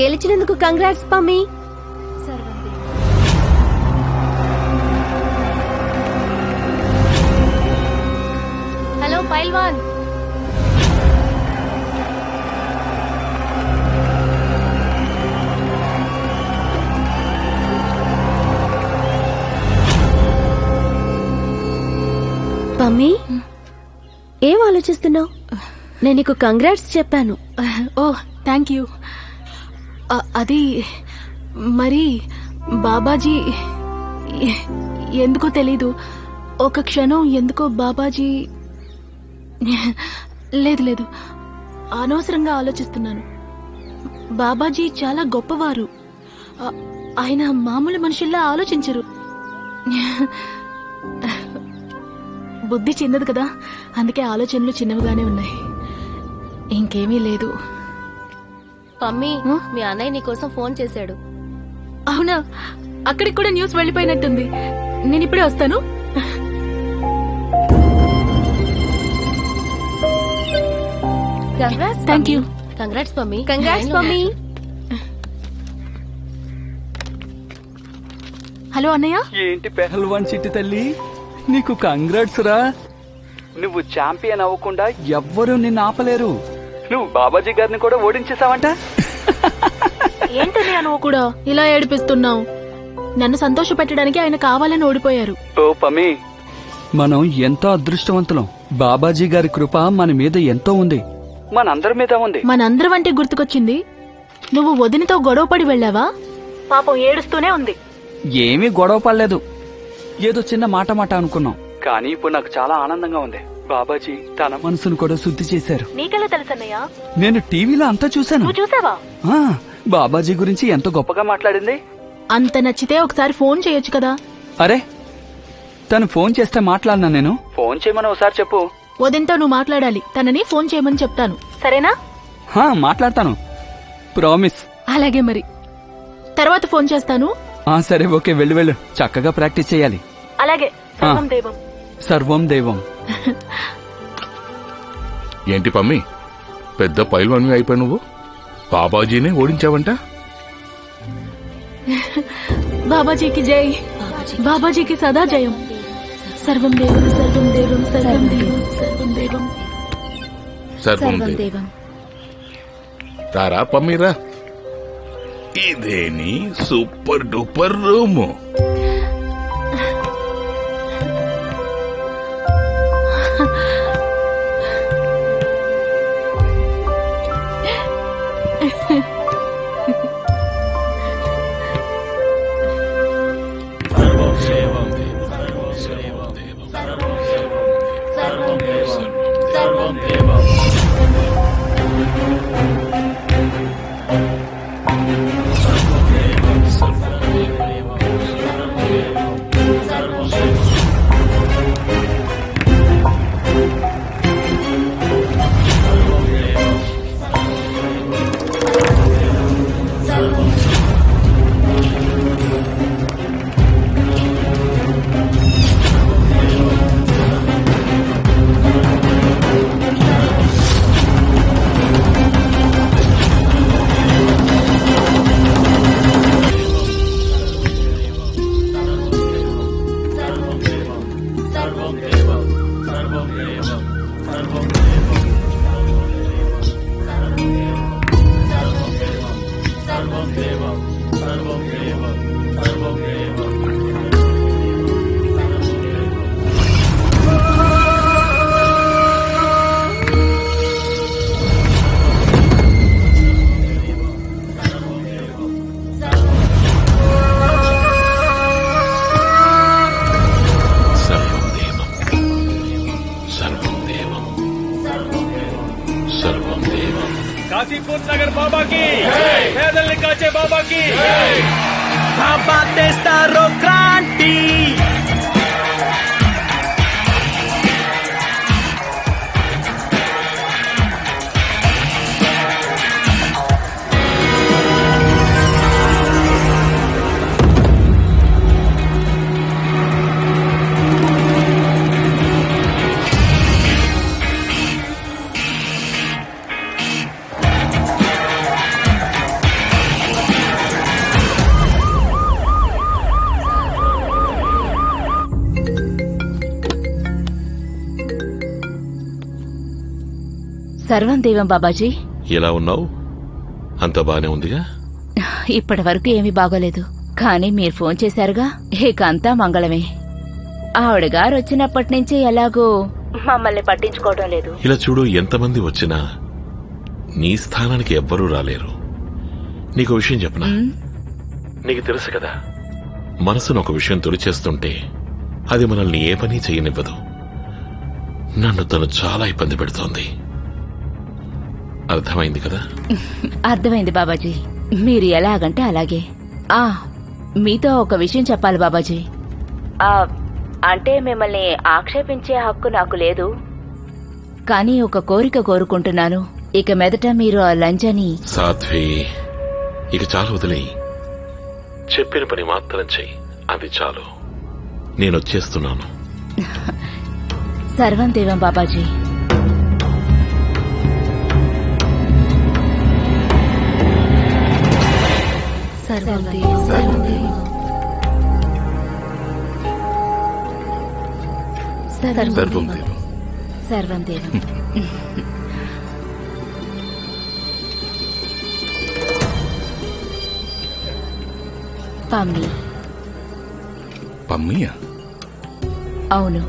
గెలిచినందుకు congrats Pammi. Hello పైల్వాన్. Pammi, ఏం ఆలోచిస్తున్నావు? నేను నీకు కంగ్రాట్స్ చెప్పాను. ఓ థ్యాంక్ యూ. అది మరి బాబాజీ ఎందుకో తెలీదు, ఒక క్షణం ఎందుకో బాబాజీ లేదు అనవసరంగా ఆలోచిస్తున్నాను. బాబాజీ చాలా గొప్పవారు. ఆయన మామూలు మనుషుల్లా ఆలోచించరు. బుద్ధి చిన్నది కదా, అందుకే ఆలోచనలు చిన్నవిగానే ఉన్నాయి. ఇంకేమీ లేదు. పమ్మి, మీ అన్నయ్య నీకోసం ఫోన్ చేశాడు. అవునా? అక్కడికి కూడా న్యూస్ వెళ్ళిపోయినట్టుంది. నేను ఇప్పుడే వస్తాను. Thank you. Congrats Pammi. Congrats Pammi. Hello అన్నయ్య. ఏంటి పెహల్వాన్ చిట్టి తల్లి, నీకు కంగ్రాట్స్ రా. నువ్వు ఛాంపియన్ అవ్వకుండా ఎవ్వరూ నిన్ను ఆపలేరు. నువ్వు బాబాజీ గారిని కూడా ఓడించేసావంట. ఏంటన్నయ్య నువ్వు కూడా ఇలా ఏడిపిస్తున్నావు? నన్ను సంతోష పెట్టడానికి ఆయన కావాలని ఓడిపోయారు. ఓ పమి, మనం ఎంతో అదృష్టవంతులం. బాబాజీ గారి కృప మన మీద ఎంతో ఉంది, మనందరి మీద ఉంది. మనందరం అంటే గుర్తుకొచ్చింది, నువ్వు వదినతో గొడవపడి వెళ్ళావా? పాపం ఏడుస్తూనే ఉంది. ఏమీ గొడవ పడలేదు, ఏదో చిన్న మాట అనుకున్నాం. కానీ ఇప్పుడు నాకు చాలా ఆనందంగా ఉంది. బాబాజీ తన మనసును కూడా శుద్ధి చేశారు. నీకెలా తెలుసన్నయ్య? నేను టీవీలో అంతా చూశాను. నువ్వు చూసావా? బాబాజీ గురించి ఎంతో గొప్పగా మాట్లాడింది. అంత నచ్చితే ఒకసారి ఫోన్ చేయొచ్చు కదా. అరే, తను ఫోన్ చేస్తే మాట్లాడినా నేను? ఫోన్ చేయమని ఒకసారి చెప్పు. వదినతో నువ్వు మాట్లాడాలి, తనని ఫోన్ చేయమని చెప్తాను, సరేనా? మాట్లాడతాను, ప్రామిస్. అలాగే, మరి తర్వాత ఫోన్ చేస్తాను. సరే, ఓకే, వెళ్ళు. చక్కగా ప్రాక్టీస్ చేయాలి. అలాగే. సర్వం దేవం. సర్వం దేవం. ఏంటి పమ్మి, పెద్ద పైల్వాన్వి అయిపోయి నువ్వు బాబాజీనే ఓడించావంట? బాబాజీకి జై. బాబాజీకి సదా జయం. సర్వం దేవం, సర్వం దేవం, సర్వం దేవం, సర్వం దేవం, సర్వం దేవం. రారా పమ్మిరా, ఇదేని సూపర్ డూపర్ రూము. काशीपुर नगर बाबा की पैदल निकाचे बाबा की बाबा तेस्तारो क्रांति సర్వం దేవం బాబాజీ. ఎలా ఉన్నావు? అంత బానే ఉందిగా? ఇప్పటి వరకు ఏమీ బాగోలేదు, కానీ మీరు ఫోన్ చేశారుగా, ఇక అంతా మంగళమే. ఆవిడగారు వచ్చినప్పటి నుంచి ఎలాగో మమ్మల్ని పట్టించుకోవడం లేదు. ఇలా చూడు, ఎంతమంది వచ్చినా నీ స్థానానికి ఎవ్వరూ రాలేరు. నీకు విషయం చెప్పనా? నీకు తెలుసు కదా, మనసును ఒక విషయం తొలిచేస్తుంటే అది మనల్ని ఏ పని చేయనివ్వదు. నన్ను తను చాలా ఇబ్బంది పెడుతోంది. అర్థమైంది కదా? అర్థమైంది బాబాజీ, మీరు ఎలాగంటే అలాగే. మీతో ఒక విషయం చెప్పాలి బాబాజీ. అంటే మిమ్మల్ని ఆక్షేపించే హక్కు నాకు లేదు, కానీ ఒక కోరిక కోరుకుంటున్నాను. ఇక మీదట మీరు ఆ లంచని... సాధ్వి, ఇక చాలు, వదిలేయి. చెప్పిన పని మాత్రం చెయ్యి, అది చాలు. నేనొచ్చేస్తున్నాను. సర్వం దేవం బాబాజీ. సర్వం దేవం, సర్వం దేవం. సర్వం దేవం. సర్వం దేవం. పమ్మి. పమ్మియా? అవును.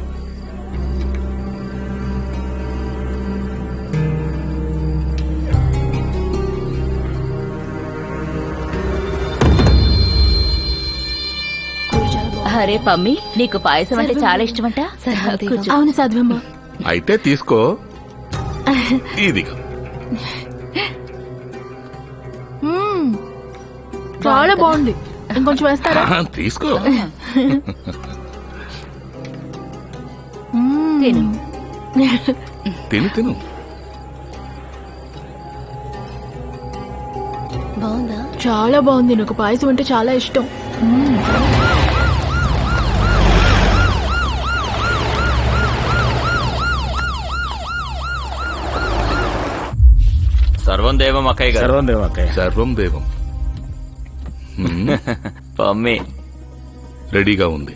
అరే పమ్మి, నీకు పాయసం అంటే చాలా ఇష్టమంట. కూర్చో. అవును సాధ్వమ్మ. అయితే తీసుకో. ఇదిగో. చాలా బాగుంది, ఇంకొంచెం వేస్తారా? తీసుకో. తిను. తిను తిను. బాగుందా? చాలా బాగుంది, నాకు పాయసం అంటే చాలా ఇష్టం. సర్వం దేవం అక్కయ్య గారు. సర్వం దేవం అక్కయ్య. సర్వం దేవం. పమ్మి రెడీగా ఉంది.